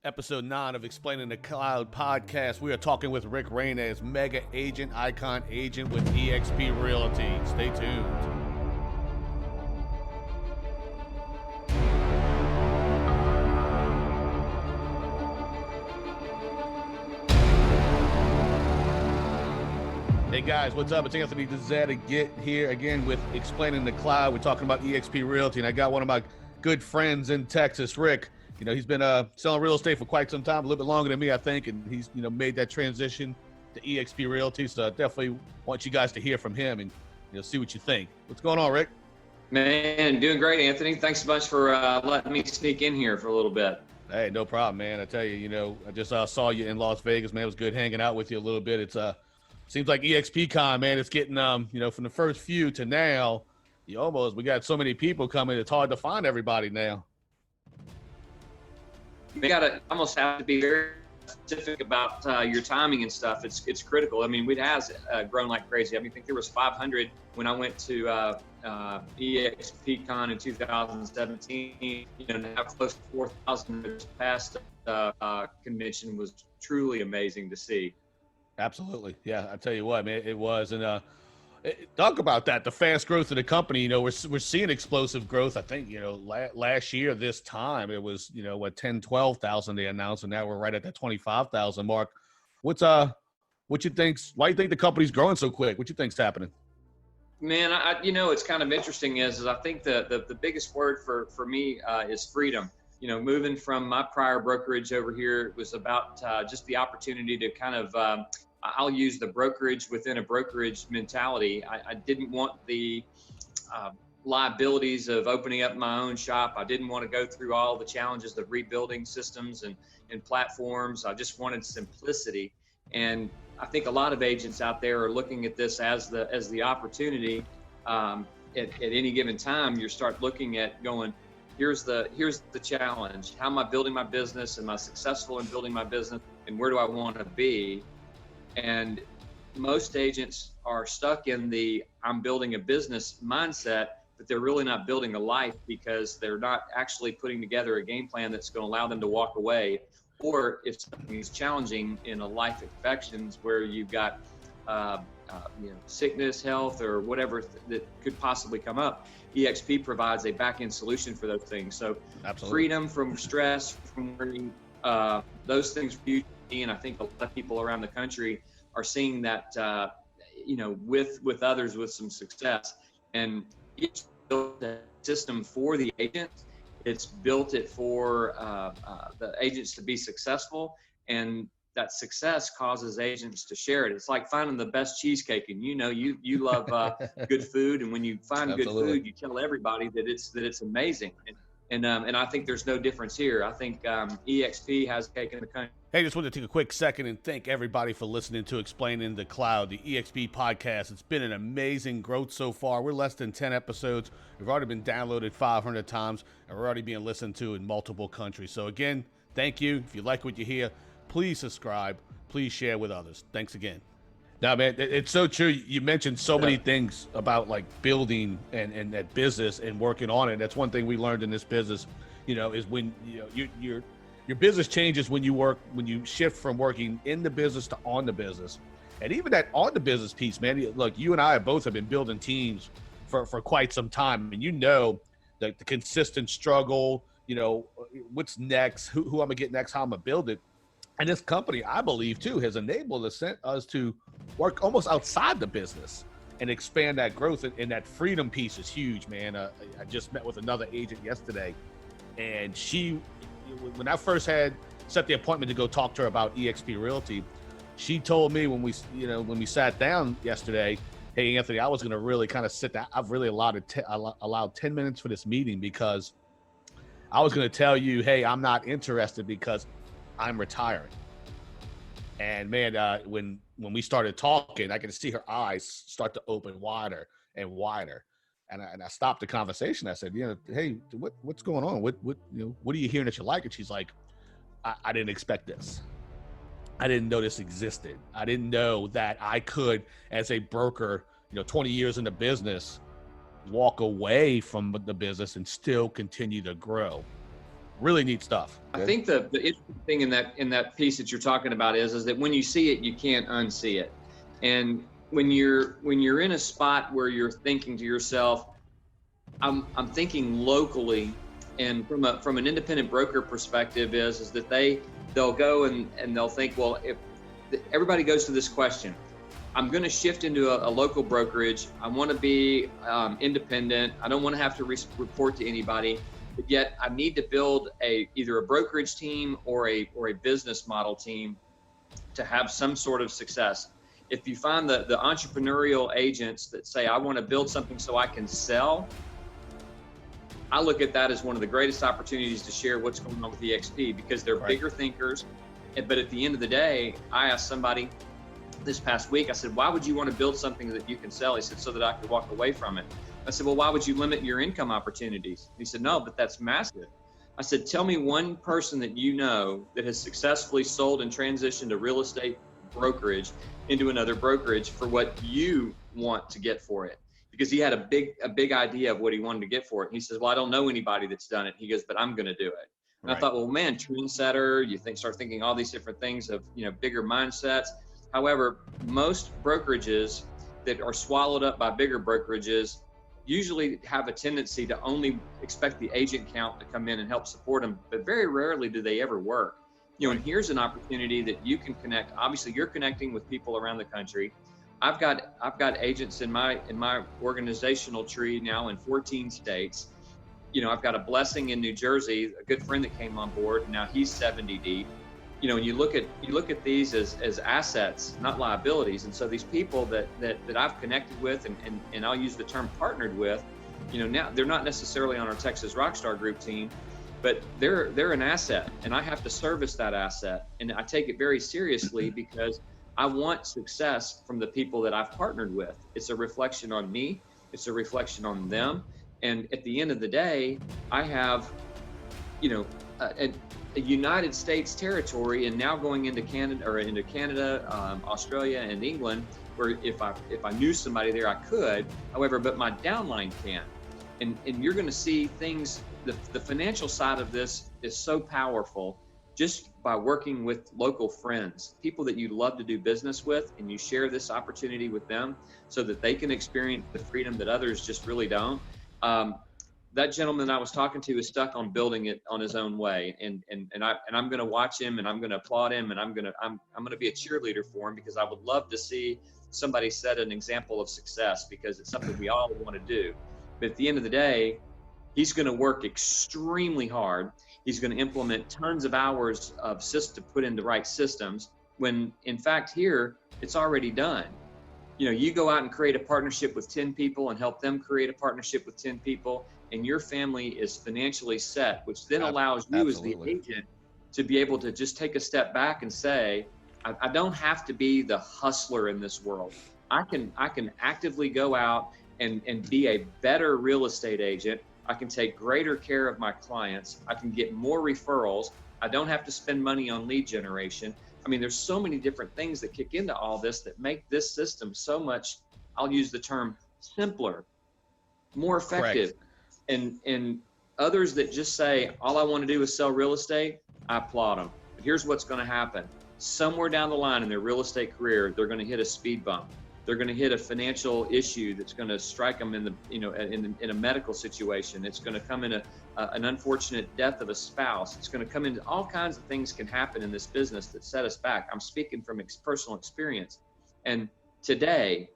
Episode 9 of Explaining the Cloud podcast. We are talking with Rick Raanes, mega agent, icon agent with eXp Realty. Stay tuned. Hey guys, what's up? It's Anthony DeZetta here again with Explaining the Cloud. We're talking about eXp Realty, and I got one of my good friends in Texas, Rick. You know, he's been selling real estate for quite some time, a little bit longer than me, I think, and he's, made that transition to eXp Realty. So I definitely want you guys to hear from him and, see what you think. What's going on, Rick? Man, doing great, Anthony. Thanks so much for letting me sneak in here for a little bit. Hey, no problem, man. I tell you, I just saw you in Las Vegas, man. It was good hanging out with you a little bit. It's seems like eXpCon, man. It's getting from the first few to now, we got so many people coming. It's hard to find everybody now. You almost have to be very specific about your timing and stuff. It's critical. I mean, it has grown like crazy. I mean, I think there was 500 when I went to eXpCon in 2017. Now close to 4,000 this past convention was truly amazing to see. Absolutely. Yeah, I tell you what, man, it was. And talk about that, the fast growth of the company. We're seeing explosive growth. I think, last year, this time, it was, 10,000-12,000 they announced, and now we're right at that 25,000 mark. What you why you think the company's growing so quick? What you think's happening? Man, it's kind of interesting is I think the biggest word for me is freedom. Moving from my prior brokerage over here was about just the opportunity to kind of, I'll use the brokerage within a brokerage mentality. I didn't want the liabilities of opening up my own shop. I didn't want to go through all the challenges of rebuilding systems and platforms. I just wanted simplicity. And I think a lot of agents out there are looking at this as the opportunity. At any given time, you start looking at going, here's the challenge. How am I building my business? Am I successful in building my business? And where do I want to be? And most agents are stuck in the I'm building a business mindset, but they're really not building a life because they're not actually putting together a game plan that's going to allow them to walk away. Or if something is challenging in a life infections where you've got sickness, health, or whatever that could possibly come up, eXp provides a back-end solution for those things. So Absolutely. Freedom from stress, from worrying, those things for you. And I think a lot of people around the country are seeing that, with others with some success. And it's built a system for the agent. It's built it for the agents to be successful. And that success causes agents to share it. It's like finding the best cheesecake. And you love good food. And when you find Absolutely. good food, you tell everybody that it's amazing. And I think there's no difference here. I think eXp has taken the country. Hey, just wanted to take a quick second and thank everybody for listening to Explaining the Cloud, the eXp podcast. It's been an amazing growth so far. We're less than 10 episodes. We've already been downloaded 500 times, and we're already being listened to in multiple countries. So again, thank you. If you like what you hear, please subscribe. Please share with others. Thanks again. Now, man, it's so true. You mentioned so many things about like building and that business and working on it. That's one thing we learned in this business, is when your business changes when you shift from working in the business to on the business. And even that on the business piece, man, look, you and I both have been building teams for quite some time. And the consistent struggle, what's next, who I'm gonna get next, how I'm gonna build it. And this company, I believe, too, has enabled us to work almost outside the business and expand that growth. And that freedom piece is huge, man. I just met with another agent yesterday, and when I first had set the appointment to go talk to her about eXp Realty, she told me when we sat down yesterday, hey, Anthony, I was going to really kind of sit down. I've really allowed 10 minutes for this meeting because I was going to tell you, hey, I'm not interested because I'm retiring. And man, when we started talking, I could see her eyes start to open wider and wider. And I stopped the conversation. I said, hey, what's going on? What are you hearing that you like? And she's like, I didn't expect this. I didn't know this existed. I didn't know that I could, as a broker, 20 years in the business, walk away from the business and still continue to grow. Really neat stuff. I think the interesting thing in that piece that you're talking about is that when you see it, you can't unsee it. And when you're in a spot where you're thinking to yourself, I'm thinking locally, and from an independent broker perspective is that they'll go and they'll think, well, if everybody goes to this question, I'm going to shift into a local brokerage. I want to be independent. I don't want to have to report to anybody, but yet I need to build either a brokerage team or a business model team to have some sort of success. If you find the entrepreneurial agents that say, I want to build something so I can sell, I look at that as one of the greatest opportunities to share what's going on with eXp, because they're bigger thinkers. But at the end of the day, I asked somebody this past week, I said, why would you want to build something that you can sell? He said, so that I could walk away from it. I said, well, why would you limit your income opportunities? He said, no, but that's massive. I said, tell me one person that you know that has successfully sold and transitioned a real estate brokerage into another brokerage for what you want to get for it. Because he had a big idea of what he wanted to get for it. And he says, well, I don't know anybody that's done it. He goes, but I'm going to do it. And I thought, well, man, trendsetter, start thinking all these different things of, bigger mindsets. However, most brokerages that are swallowed up by bigger brokerages usually have a tendency to only expect the agent count to come in and help support them, but very rarely do they ever work. And here's an opportunity that you can connect. Obviously, you're connecting with people around the country. I've got agents in my organizational tree now in 14 states. I've got a blessing in New Jersey, a good friend that came on board. Now he's 70 deep. And you look at these as assets, not liabilities. And so these people that I've connected with and I'll use the term partnered with, now they're not necessarily on our Texas Rockstar Group team, but they're an asset, and I have to service that asset. And I take it very seriously because I want success from the people that I've partnered with. It's a reflection on me. It's a reflection on them. And at the end of the day, I have, a United States territory, and now going into Canada, Australia, and England, where if I knew somebody there, I could. However, but my downline can't. And you're going to see things. The financial side of this is so powerful, just by working with local friends, people that you love to do business with, and you share this opportunity with them so that they can experience the freedom that others just really don't. That gentleman I was talking to is stuck on building it on his own way, and I'm going to watch him, and I'm going to applaud him, and I'm going to be a cheerleader for him, because I would love to see somebody set an example of success, because it's something we all want to do. But at the end of the day, he's going to work extremely hard. He's going to implement tons of hours of to put in the right systems, when in fact here it's already done. You go out and create a partnership with 10 people and help them create a partnership with 10 people, and your family is financially set, which then allows you as the agent to be able to just take a step back and say, I don't have to be the hustler in this world. I can actively go out and be a better real estate agent. I can take greater care of my clients. I can get more referrals. I don't have to spend money on lead generation. I mean, there's so many different things that kick into all this that make this system so much, I'll use the term, simpler, more effective. And others that just say, all I want to do is sell real estate, I applaud them. But here's what's going to happen. Somewhere down the line in their real estate career, they're going to hit a speed bump. They're going to hit a financial issue that's going to strike them in a medical situation. It's going to come in an unfortunate death of a spouse. It's going to come into all kinds of things can happen in this business that set us back. I'm speaking from personal experience. And today,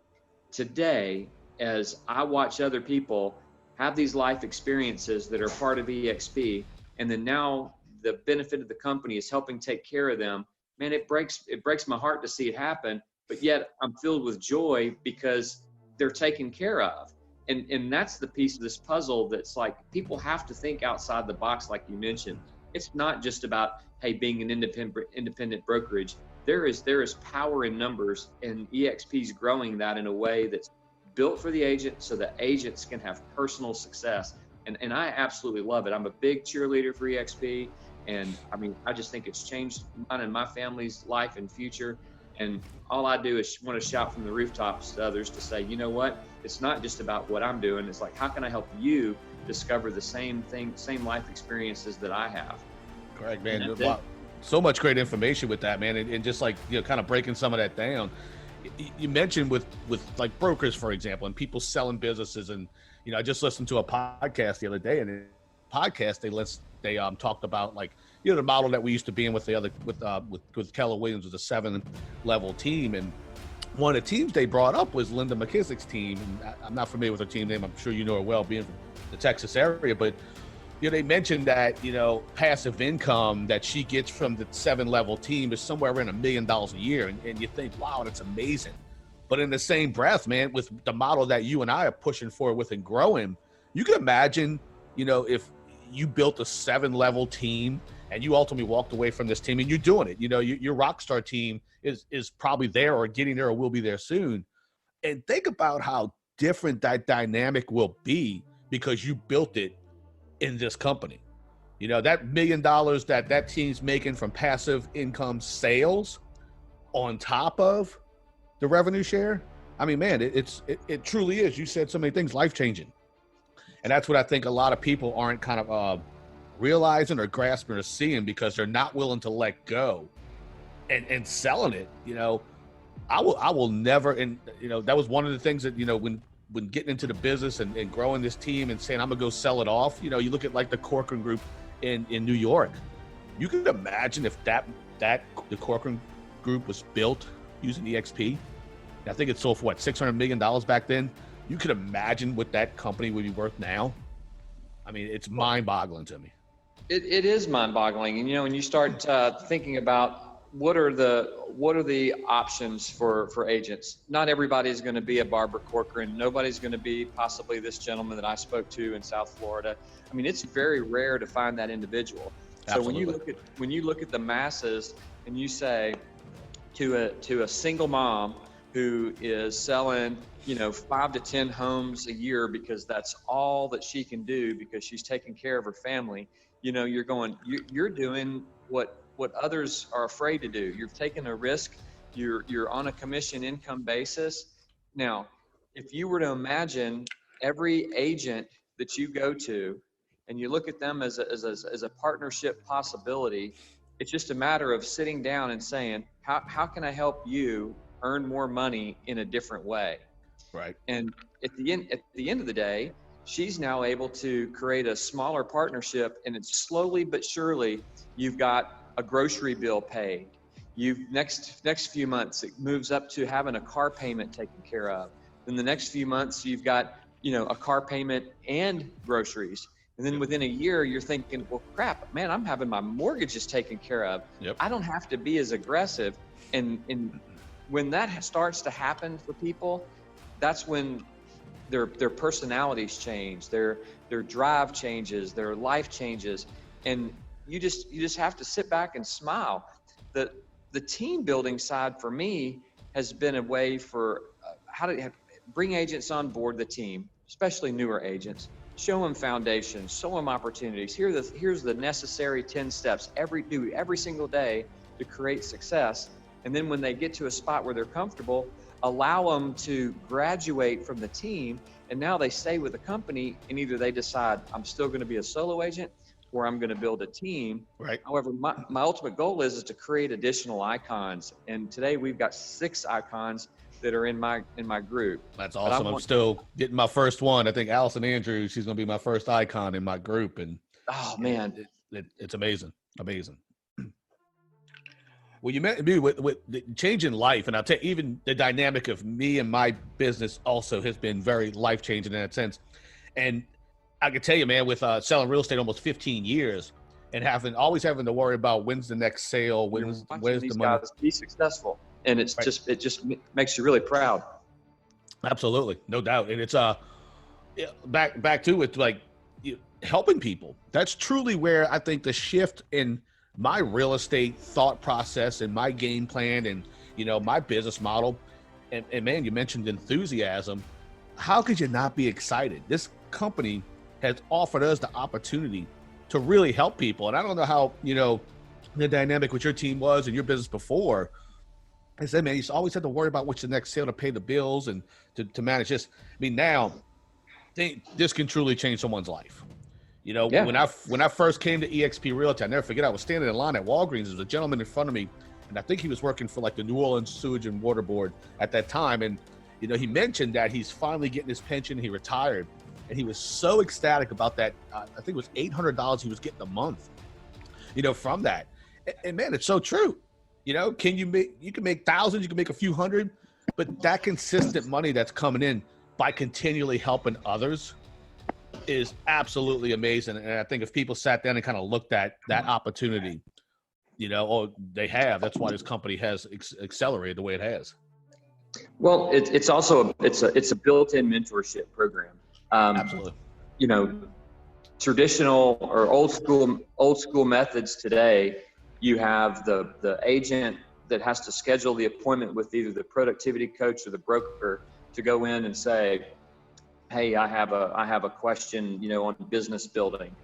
as I watch other people have these life experiences that are part of eXp, and then now the benefit of the company is helping take care of them, man, it breaks my heart to see it happen. But yet I'm filled with joy because they're taken care of. And that's the piece of this puzzle that's like, people have to think outside the box, like you mentioned. It's not just about, hey, being an independent brokerage. There is power in numbers, and eXp's growing that in a way that's built for the agent so that agents can have personal success. And I absolutely love it. I'm a big cheerleader for eXp. And I mean, I just think it's changed mine and my family's life and future. And all I do is want to shout from the rooftops to others to say, you know what? It's not just about what I'm doing. It's like, how can I help you discover the same life experiences that I have. Correct, man. Wow. So much great information with that, man. And just like, kind of breaking some of that down. You mentioned with like brokers, for example, and people selling businesses. And, I just listened to a podcast the other day, and in the podcast, they talked about like, the model that we used to be in with the other, with Keller Williams, was a 7-level team. And one of the teams they brought up was Linda McKissick's team. And I'm not familiar with her team name. I'm sure you know her well, being from the Texas area, but they mentioned that, passive income that she gets from the 7-level team is somewhere around $1 million a year. And you think, wow, that's amazing. But in the same breath, man, with the model that you and I are pushing for with and growing, you can imagine, if you built a 7-level team and you ultimately walked away from this team and you're doing it, your rock star team is probably there or getting there or will be there soon. And think about how different that dynamic will be because you built it in this company. That $1 million that team's making from passive income sales on top of the revenue share. I mean, man, it truly is. You said so many things, life-changing. And that's what I think a lot of people aren't kind of realizing or grasping or seeing because they're not willing to let go and selling it. I will never, and that was one of the things that, when getting into the business and growing this team and saying, I'm gonna go sell it off, you look at like the Corcoran Group in New York. You can imagine if the Corcoran Group was built using eXp. I think it sold for what, $600 million back then. You could imagine what that company would be worth now. I mean, it's mind-boggling to me. It is mind-boggling, and when you start thinking about what are the options for agents? Not everybody is going to be a Barbara Corcoran. Nobody's going to be possibly this gentleman that I spoke to in South Florida. I mean, it's very rare to find that individual. Absolutely. So when you look at the masses and you say to a single mom who is selling 5 to 10 homes a year because that's all that she can do because she's taking care of her family, you're doing what others are afraid to do. You're taking a risk. You're on a commission income basis. Now, if you were to imagine every agent that you go to and you look at them as a partnership possibility, it's just a matter of sitting down and saying, how can I help you earn more money in a different way? Right. And at the end of the day, she's now able to create a smaller partnership, and it's slowly but surely you've got a grocery bill paid. Next few months, it moves up to having a car payment taken care of. Then the next few months, you've got, a car payment and groceries. And then within a year, you're thinking, well, crap, man, I'm having my mortgages taken care of. Yep. I don't have to be as aggressive. And when that starts to happen for people, that's when their personalities change, their drive changes, their life changes. And you just have to sit back and smile. The team building side for me has been a way for how to bring agents on board the team, especially newer agents. Show them foundations, show them opportunities. Here's the necessary 10 steps every single day to create success. And then when they get to a spot where they're comfortable, allow them to graduate from the team. And now they stay with the company, and either they decide I'm still going to be a solo agent or I'm going to build a team. Right. However, my ultimate goal is to create additional icons. And today we've got 6 icons that are in my group. That's awesome. I'm still getting my first one. I think Allison Andrews, she's going to be my first icon in my group. And oh man, it's amazing. Amazing. Well, you met me with the change in life, and I'll tell you, even the dynamic of me and my business also has been very life-changing in that sense. And I can tell you, man, with selling real estate almost 15 years and always having to worry about when's the next sale, where's the money. Guys be successful, and it's right. it just makes you really proud. Absolutely, no doubt. And it's back to it, like helping people. That's truly where I think the shift in my real estate thought process and my game plan and my business model. And man, you mentioned enthusiasm. How could you not be excited? This company has offered us the opportunity to really help people. And I don't know how, the dynamic with your team was and your business before. I said, man, you always had to worry about what's the next sale to pay the bills and to manage this. I mean, now think this can truly change someone's life. You know, Yeah. when I first came to eXp Realty, I never forget, I was standing in line at Walgreens. There was a gentleman in front of me, and I think he was working for like the New Orleans Sewage and Water Board at that time. And, you know, he mentioned that he's finally getting his pension. He retired, and he was so ecstatic about that. I think it was $800 he was getting a month, you know, from that. And man, it's so true. You know, you can make thousands, you can make a few hundred, but that consistent money that's coming in by continually helping others is absolutely amazing. And I think if people sat down and kind of looked at that opportunity, you know, or they have, that's why this company has accelerated the way it has. Well, it's also it's a built-in mentorship program. Absolutely. You know, traditional or old school methods today, you have the agent that has to schedule the appointment with either the productivity coach or the broker to go in and say, hey, I have a question, you know, on business building.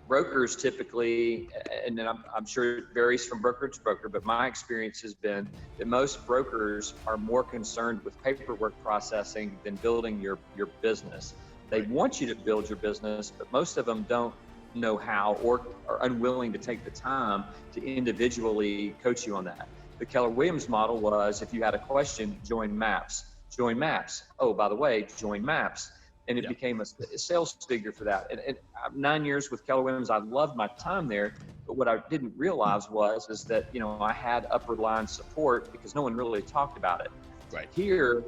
Brokers typically, and then I'm sure it varies from broker to broker, but my experience has been that most brokers are more concerned with paperwork processing than building your business. They want you to build your business, but most of them don't know how or are unwilling to take the time to individually coach you on that. The Keller Williams model was, if you had a question, join MAPS. Oh, by the way, join MAPS. And it became a sales figure for that. And 9 years with Keller Williams, I loved my time there. But what I didn't realize is that, you know, I had upper line support because no one really talked about it. Right. Here,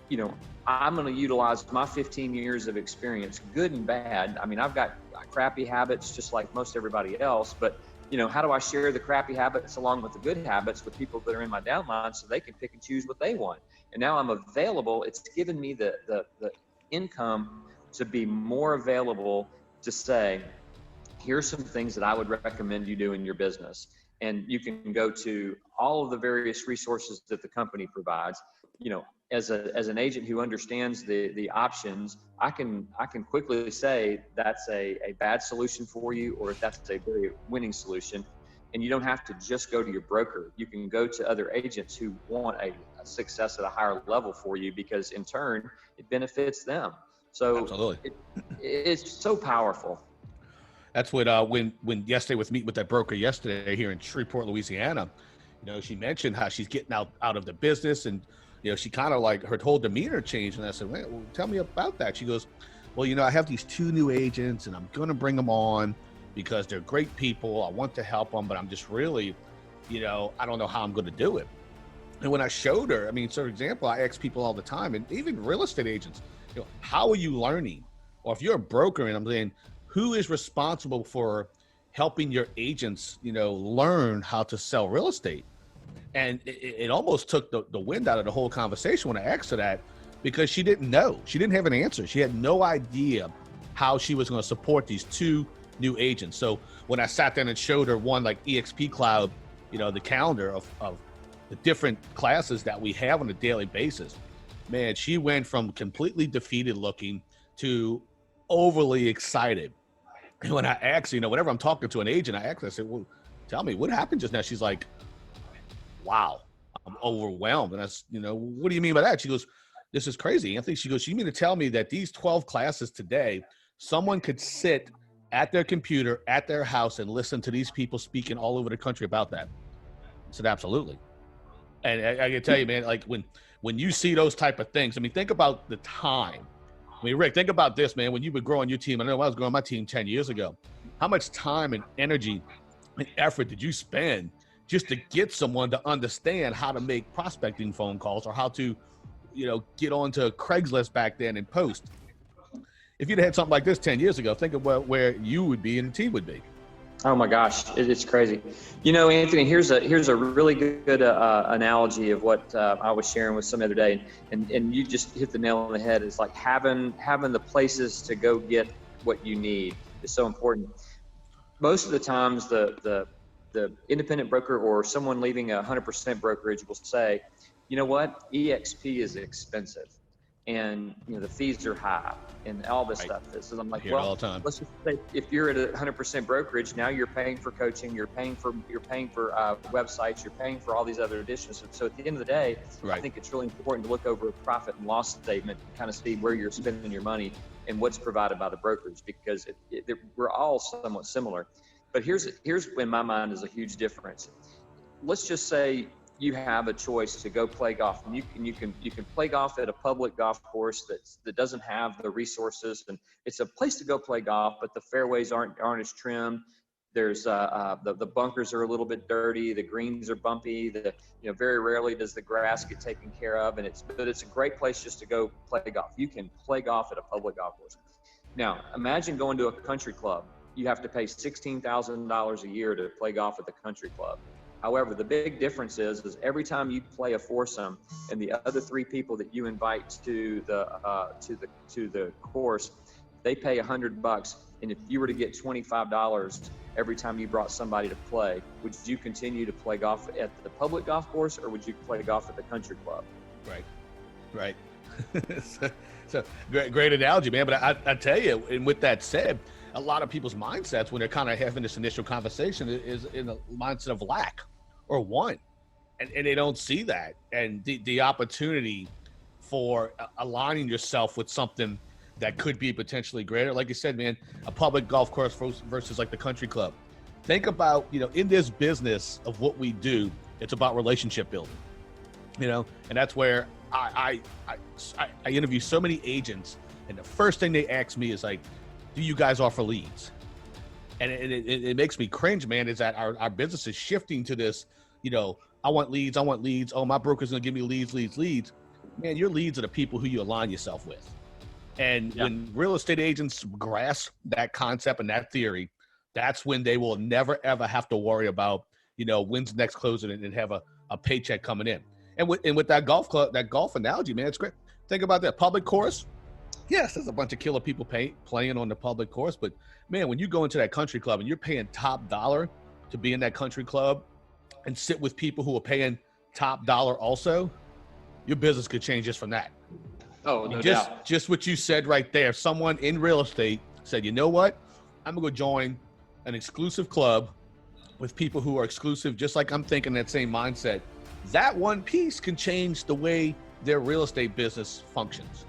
you know, I'm going to utilize my 15 years of experience, good and bad. I mean, I've got crappy habits just like most everybody else, but you know, how do I share the crappy habits along with the good habits with people that are in my downline so they can pick and choose what they want? And now I'm available. It's given me the income to be more available to say, here's some things that I would recommend you do in your business. And you can go to all of the various resources that the company provides. You know, as an agent who understands the options, I can quickly say that's a bad solution for you, or if that's a very winning solution. And you don't have to just go to your broker. You can go to other agents who want a success at a higher level for you, because in turn it benefits them. So absolutely, it's so powerful. That's what when yesterday was meeting with that broker yesterday here in Shreveport, Louisiana. You know, she mentioned how she's getting out of the business, and you know, she kind of like her whole demeanor changed. And I said, well, tell me about that. She goes, well, you know, I have these 2 new agents and I'm going to bring them on because they're great people. I want to help them, but I'm just really, you know, I don't know how I'm going to do it. And when I showed her, I mean, so for example, I ask people all the time, and even real estate agents, you know, how are you learning? Or if you're a broker and I'm saying, who is responsible for helping your agents, you know, learn how to sell real estate? And it almost took the wind out of the whole conversation when I asked her that, because she didn't know. She didn't have an answer. She had no idea how she was going to support these 2 new agents. So when I sat down and showed her one like eXp Cloud, you know, the calendar of the different classes that we have on a daily basis, man, she went from completely defeated looking to overly excited. And when I asked, you know, whenever I'm talking to an agent, I asked her, I said, well, tell me what happened just now. She's like, wow, I'm overwhelmed. And I said, you know, what do you mean by that? She goes, this is crazy, Anthony. She goes, you mean to tell me that these 12 classes today, someone could sit at their computer at their house and listen to these people speaking all over the country about that? I said, absolutely. And I can tell you, man, like when you see those type of things, I mean, think about the time. I mean, Rick, think about this, man. When you would grow on your team, I know I was growing my team 10 years ago. How much time and energy and effort did you spend just to get someone to understand how to make prospecting phone calls, or how to, you know, get onto Craigslist back then and post? If you'd had something like this 10 years ago, think of where you would be and the team would be. Oh my gosh, it's crazy. You know, Anthony, here's a really good analogy of what I was sharing with some other day, and you just hit the nail on the head. It's like having the places to go get what you need is so important. Most of the times, the independent broker or someone leaving 100% brokerage will say, you know what, eXp is expensive. and the fees are high and all this stuff. So I'm like, well, all the time. Let's just say if you're at a 100% brokerage, now you're paying for coaching, you're paying for websites, you're paying for all these other additions. So at the end of the day, I think it's really important to look over a profit and loss statement and kind of see where you're spending your money and what's provided by the brokerage, because we're all somewhat similar. But here's in my mind is a huge difference. Let's just say you have a choice to go play golf, and you can play golf at a public golf course that doesn't have the resources, and it's a place to go play golf, but the fairways aren't as trimmed. There's the bunkers are a little bit dirty, the greens are bumpy, very rarely does the grass get taken care of, but it's a great place just to go play golf. You can play golf at a public golf course. Now imagine going to a country club. You have to pay $16,000 a year to play golf at the country club. However, the big difference is every time you play a foursome, and the other 3 people that you invite to the course, they pay $100. And if you were to get $25 every time you brought somebody to play, would you continue to play golf at the public golf course, or would you play golf at the country club? Right. so great analogy, man. But I tell you, and with that said, a lot of people's mindsets when they're kind of having this initial conversation is in a mindset of lack or want, and they don't see that, and the opportunity for aligning yourself with something that could be potentially greater. Like you said, man, a public golf course versus like the country club. Think about, in this business of what we do, it's about relationship building, and that's where I interview so many agents, and the first thing they ask me is like, do you guys offer leads? And it makes me cringe, man, is that our business is shifting to this, I want leads. Oh, my broker's going to give me leads. Man, your leads are the people who you align yourself with. And when real estate agents grasp that concept and that theory, that's when they will never, ever have to worry about, when's the next closing and have a paycheck coming in. And with that golf club, that golf analogy, man, it's great. Think about that public course. Yes, there's a bunch of killer people playing on the public course, but man, when you go into that country club and you're paying top dollar to be in that country club and sit with people who are paying top dollar also, your business could change just from that. Oh, no doubt. Just what you said right there. Someone in real estate said, you know what? I'm going to go join an exclusive club with people who are exclusive, just like I'm thinking that same mindset. That one piece can change the way their real estate business functions.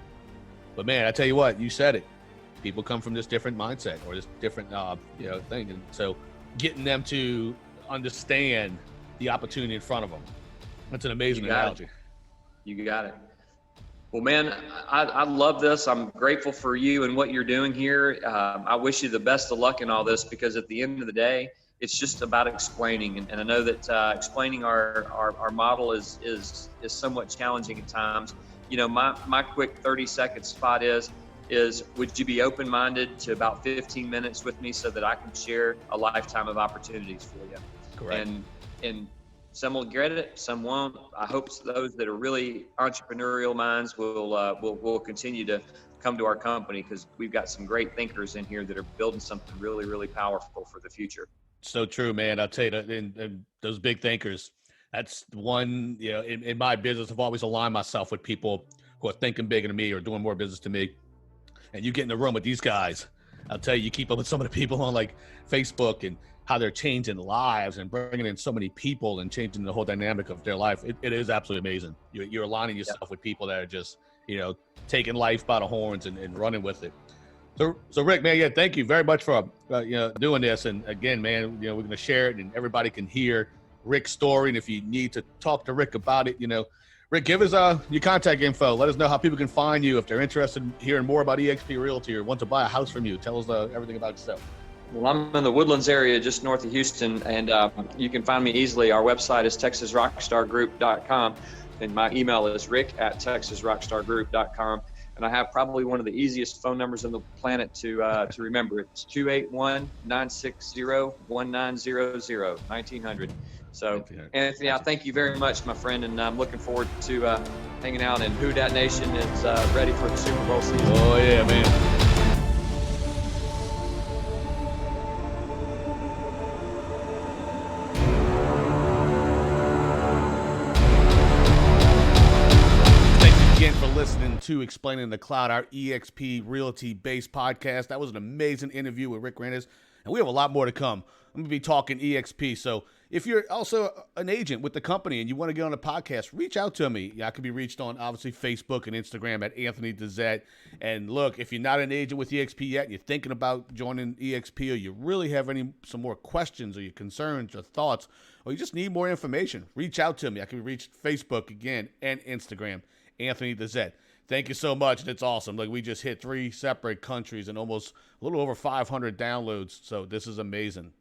But man, I tell you what, you said it. People come from this different mindset or this different, thing. And so getting them to understand the opportunity in front of them. That's an amazing analogy. You got it. Well, man, I love this. I'm grateful for you and what you're doing here. I wish you the best of luck in all this, because at the end of the day, it's just about explaining. And I know that explaining our model is somewhat challenging at times. My quick 30-second spot is would you be open-minded to about 15 minutes with me so that I can share a lifetime of opportunities for you? Correct. And some will get it, some won't. I hope those that are really entrepreneurial minds will continue to come to our company, because we've got some great thinkers in here that are building something really, really powerful for the future. So true, man. I'll tell you that, and those big thinkers, that's one, in my business, I've always aligned myself with people who are thinking bigger than me or doing more business than me. And you get in the room with these guys, I'll tell you keep up with some of the people on like Facebook and how they're changing lives and bringing in so many people and changing the whole dynamic of their life. It is absolutely amazing. You're aligning yourself with people that are just, taking life by the horns and running with it. So Rick, man, thank you very much for, doing this. And again, man, we're going to share it and everybody can hear Rick's story. And if you need to talk to Rick about it, Rick, give us your contact info. Let us know how people can find you if they're interested in hearing more about eXp Realty or want to buy a house from you. Tell us everything about yourself. Well, I'm in the Woodlands area, just north of Houston, and you can find me easily. Our website is texasrockstargroup.com, and my email is rick@texasrockstargroup.com. And I have probably one of the easiest phone numbers on the planet to remember. It's 281-960-1900, 1900. So, Anthony, I thank you very much, my friend, and I'm looking forward to hanging out. And Who Dat Nation is ready for the Super Bowl season. Oh, yeah, man. listening to Explaining the Cloud, our eXp Realty based podcast. That was an amazing interview with Rick Raanes, and we have a lot more to come. I'm going to be talking eXp. So if you're also an agent with the company and you want to get on a podcast, reach out to me. I can be reached on, obviously, Facebook and Instagram at Anthony Dezette. And look, if you're not an agent with eXp yet and you're thinking about joining eXp, or you really have some more questions or your concerns or thoughts, or you just need more information, reach out to me. I can be reached Facebook again and Instagram, Anthony Dezette. Thank you so much. It's awesome. Like, we just hit 3 separate countries and almost a little over 500 downloads. So this is amazing.